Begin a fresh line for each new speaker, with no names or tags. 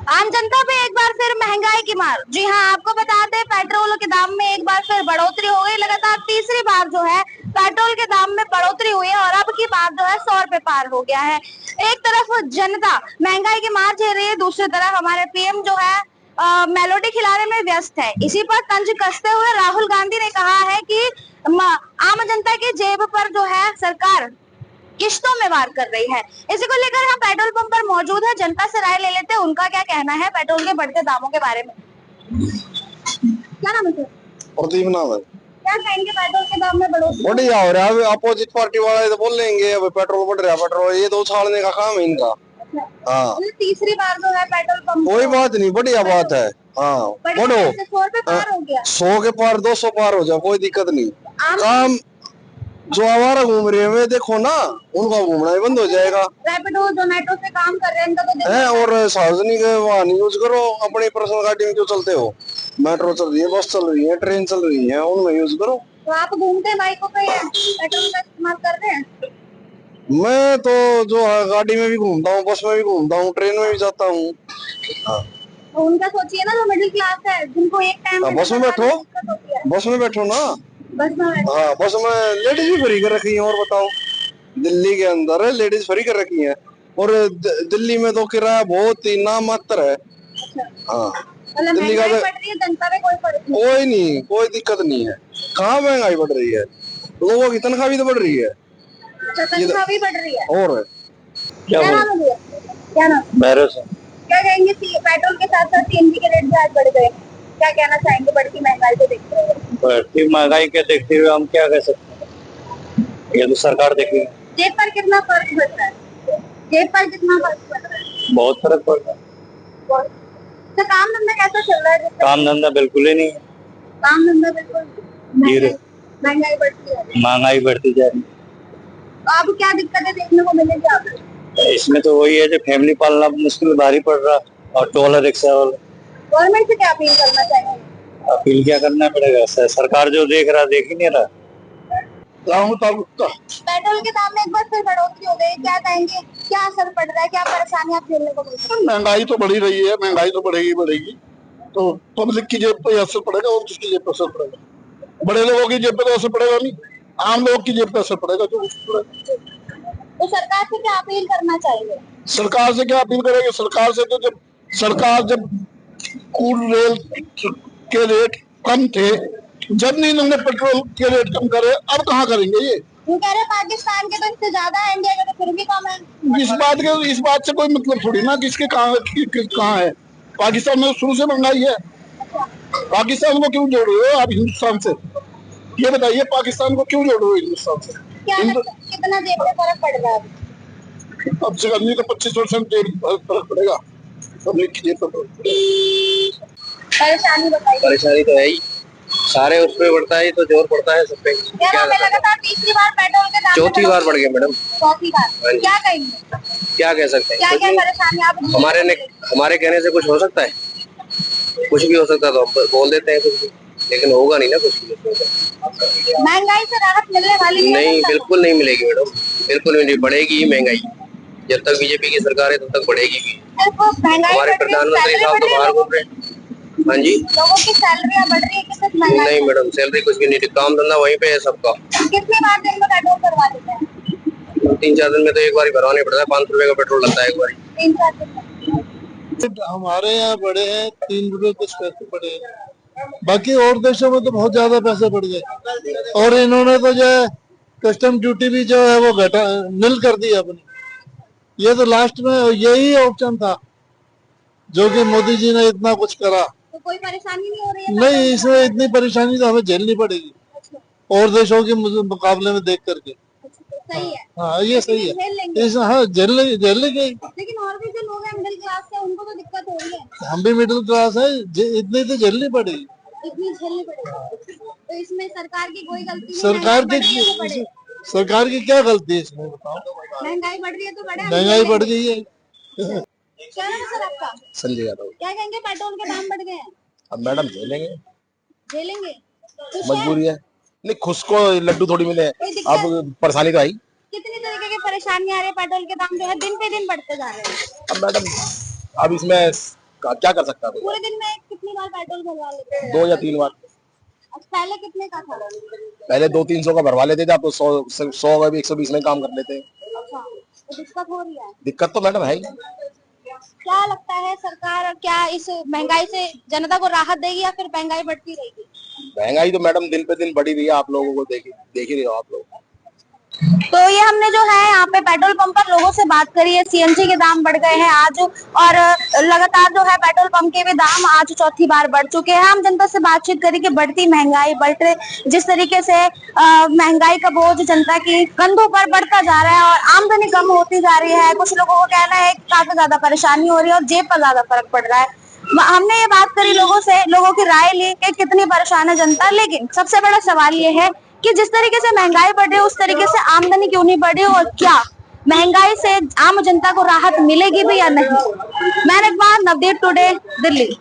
आम जनता पे एक बार फिर महंगाई की मार। जी हाँ, आपको बता दें पेट्रोल के दाम में एक बार फिर बढ़ोतरी हो गई। लगातार तीसरी बार जो है पेट्रोल के दाम में बढ़ोतरी हुई है और अब की बार जो है 100 रुपए पार हो गया है। एक तरफ जनता महंगाई की मार झेल रही है, दूसरी तरफ हमारे पीएम जो है मेलोडी खिलाने में व्यस्त है। इसी पर तंज कसते हुए राहुल गांधी ने कहा है कि आम जनता की जेब पर जो है सरकार किश्तों में वार कर रही है। इसी को लेकर हम पेट्रोल पंप पर मौजूद है, जनता से राय ले लेते हैं उनका क्या कहना है पेट्रोल के बढ़ते दामों के बारे में। क्या नाम है सर?
प्रदीप नाम है।
क्या कहेंगे पेट्रोल के दाम में बढ़ोतरी?
बढ़िया हो रहा है। अपोजिट पार्टी वाले तो बोल लेंगे अब पेट्रोल बढ़ रहा है, पेट्रोल ये तो उछालने का काम है इनका। हाँ,
तीसरी बार जो है पेट्रोल पंप
कोई बात नहीं, बढ़िया बात है। हाँ, बढ़ो
100 रुपए पार हो गया,
100 के पार 200 पार हो जाए, कोई दिक्कत नहीं। काम जो आवारा घूम रहे हैं वे देखो ना, उनका घूमना ही बंद हो जाएगा।
रैपिडो जोमेटो से काम कर रहे हैं इनका तो
है, और सार्वजनिक वाहन यूज करो, अपनी पर्सनल गाड़ी में क्यों चलते हो? मेट्रो चल रही है, बस चल रही है, ट्रेन चल रही है, उनमें यूज करो।
तो आप घूमते हैं बाइकों पे पेट्रोल का इस्तेमाल कर रहे हैं?
मैं तो जो है गाड़ी में भी घूमता हूँ, बस में भी घूमता हूँ, ट्रेन में भी जाता हूँ।
तो उनका सोचिए ना, जो मिडिल क्लास है जिनको एक टाइम
बस में बैठो, बस में बैठो ना।
बस में
हाँ, बस में लेडीज भी फ्री कर रखी है। और बताओ, दिल्ली के अंदर लेडीज फ्री कर रखी है, और दिल्ली में तो किराया बहुत ही नामात्र है। हाँ, दिल्ली का
जनता में
कोई नहीं, कोई दिक्कत नहीं है। कहाँ महंगाई बढ़ रही है, लोगों की तनख्वाह भी तो बढ़ रही है।
तनख्वाह भी बढ़ रही है।
और
क्या नाम है? क्या नाम? क्या कहेंगे पेट्रोल के साथ साथ सीएनजी के रेट भी आज बढ़ गए, क्या कहना चाहेंगे बढ़ती महंगाई को देखते हुए?
बढ़ती महंगाई के देखते हुए हम क्या कह सकते हैं, ये तो सरकार देखेगी।
जेब पर कितना फर्क पड़ रहा है? जेब पर कितना फर्क पड़ रहा है?
बहुत फर्क पड़ रहा है।
तो काम धंधा कैसा चल रहा है?
काम धंधा बिल्कुल ही नहीं है।
काम धंधा बिल्कुल, महंगाई बढ़ती है,
महंगाई बढ़ती जा रही है।
तो अब क्या दिक्कतें देखने को मिलेगी आपको?
इसमें तो वही है जो फैमिली पालना मुश्किल भारी पड़ रहा, और टोला रिक्शा वाला।
गवर्नमेंट से क्या अपील करना चाहिए?
अपील क्या करना पड़ेगा, सरकार जो देख रहा देख ही नहीं रहा।
पेट्रोल के दाम में एक बार फिर बढ़ोतरी हो गई, क्या कहेंगे, क्या असर पड़ रहा है, क्या परेशानियां झेलने को मिल रही है?
महंगाई तो बढ़ी रही है, महंगाई तो बढ़ेगी, तो पब्लिक की जेब पे असर पड़ेगा, और किसकी जेब पे असर पड़ेगा? बड़े लोगों की जेब पे तो असर पड़ेगा नहीं, आम लोग की जेब पे असर पड़ेगा।
तो सरकार से क्या अपील करना चाहिए?
सरकार से क्या अपील करेंगे? सरकार से तो जब क्रूड रेल के रेट कम थे, जब नहीं इन्होंने पेट्रोल के रेट कम करे, अब कहाँ करेंगे ये?
कह रहे पाकिस्तान के तो इससे ज्यादा है, इंडिया के तो फिर भी कम है।
इस बात से कोई मतलब थोड़ी ना, किसके कहाँ है? पाकिस्तान में शुरू से महंगाई है। पाकिस्तान को क्यों जोड़ रहे हो आप हिंदुस्तान से? ये बताइए, पाकिस्तान को क्यों जोड़ रहे हो हिंदुस्तान से?
कितना जेब पे फर्क पड़ रहा है?
अब से आदमी का 25% फर्क पड़ेगा।
परेशानी बताइए।
परेशानी तो है ही, सारे उस पे बढ़ता है तो जोर पड़ता है सब पे।
लगातार तीसरी बार पेट्रोल के दाम
चौथी बार बढ़ गए मैडम।
चौथी बार, क्या कहेंगे?
क्या कह सकते हैं,
क्या परेशानी आप
हमारे कहने से कुछ हो सकता है? कुछ भी हो सकता है, तो हम बोल देते हैं कुछ भी, लेकिन होगा नहीं ना कुछ भी।
महंगाई से राहत मिलने वाली
नहीं, बिल्कुल नहीं मिलेगी मैडम, बिल्कुल नहीं, बढ़ेगी ही महंगाई। जब तक बीजेपी की सरकार है तब तक बढ़ेगी भी। हमारे प्रधानमंत्री साहब तो बाहर घूम रहे हैं। हाँ जी,
लोगों की सैलरियां बढ़ रही है कि
नहीं मैडम, सैलरी कुछ भी नहीं, काम धंधा वहीं पे है सबका।
कितनी बार दिन में पेट्रोल करवा देते हैं?
3-4 दिन में तो एक बार भरवाना पड़ता है, 500 रुपए का पेट्रोल लगता है एक बार।
3-4 दिन।
हमारे यहाँ बढ़े हैं 3 रुपए कुछ पैसे बढ़े हैं, बाकी और देशों में तो बहुत ज्यादा पैसे बढ़ गए। और इन्होंने तो जो है कस्टम ड्यूटी भी जो है वो निल कर दी अपनी। ये तो लास्ट में यही ऑप्शन था जो कि मोदी जी ने इतना कुछ करा।
तो कोई परेशानी नहीं हो रही है?
नहीं, इसमें इतनी परेशानी तो हमें झेलनी पड़ेगी और देशों के मुकाबले में देख करके।
सही है।
हाँ, ये सही है। हाँ, झेल लेंगे।
लेकिन और भी जो लोग हैं मिडिल क्लास के, उनको तो दिक्कत हो रही है।
हम भी मिडिल क्लास है, इतनी तो झेलनी पड़ेगी।
इतनी झेलनी पड़ेगी, तो इसमें सरकार की कोई गलती नहीं?
सरकार की क्या गलती है इसमें, बताओ?
महंगाई बढ़ रही है तो
महंगाई बढ़ गई है।
क्या नाम है सर आपका?
संजय यादव।
क्या कहेंगे, पेट्रोल के दाम बढ़ गए हैं?
अब मैडम झेलेंगे,
मजबूरी
है। नहीं, खुश को लड्डू थोड़ी मिले, अब परेशानी तो आई।
कितनी तरीके की परेशानी आ रही है? पेट्रोल के दाम जो है दिन पे दिन बढ़ते जा रहे हैं।
अब मैडम, अब इसमें
क्या कर सकता है?
पूरे दिन में कितनी बार पेट्रोल भरवा लेते हैं?
2 या 3 बार।
पहले कितने का था?
पहले 200-300 का भरवा लेते थे, अब तो 100 का भी 120 में काम कर लेते हैं।
अच्छा, तो दिक्कत हो रही है।
दिक्कत तो मैडम है ही।
क्या लगता है सरकार क्या इस महंगाई से जनता को राहत देगी या फिर महंगाई बढ़ती रहेगी?
महंगाई तो मैडम दिन पे दिन बढ़ी रही है, आप लोगों को देख ही रहे हो आप लोग।
तो ये हमने जो है यहाँ पे पेट्रोल पंप पर लोगों से बात करी है। सीएनजी के दाम बढ़ गए हैं आज, और लगातार जो है पेट्रोल पंप के भी दाम आज चौथी बार बढ़ चुके हैं। हम जनता से बातचीत करी कि बढ़ती महंगाई, जिस तरीके से महंगाई का बोझ जनता की कंधों पर बढ़ता जा रहा है और आमदनी कम होती जा रही है। कुछ लोगों को कहना है कि काफी ज्यादा परेशानी हो रही है और जेब पर ज्यादा फर्क पड़ रहा है। हमने ये बात करी लोगों से, लोगों की राय ली कि कितनी परेशान है जनता। लेकिन सबसे बड़ा सवाल ये है कि जिस तरीके से महंगाई बढ़ रही है उस तरीके से आमदनी क्यों नहीं बढ़ रही, और क्या महंगाई से आम जनता को राहत मिलेगी भी या नहीं। मैंने नवदीप टुडे, दिल्ली।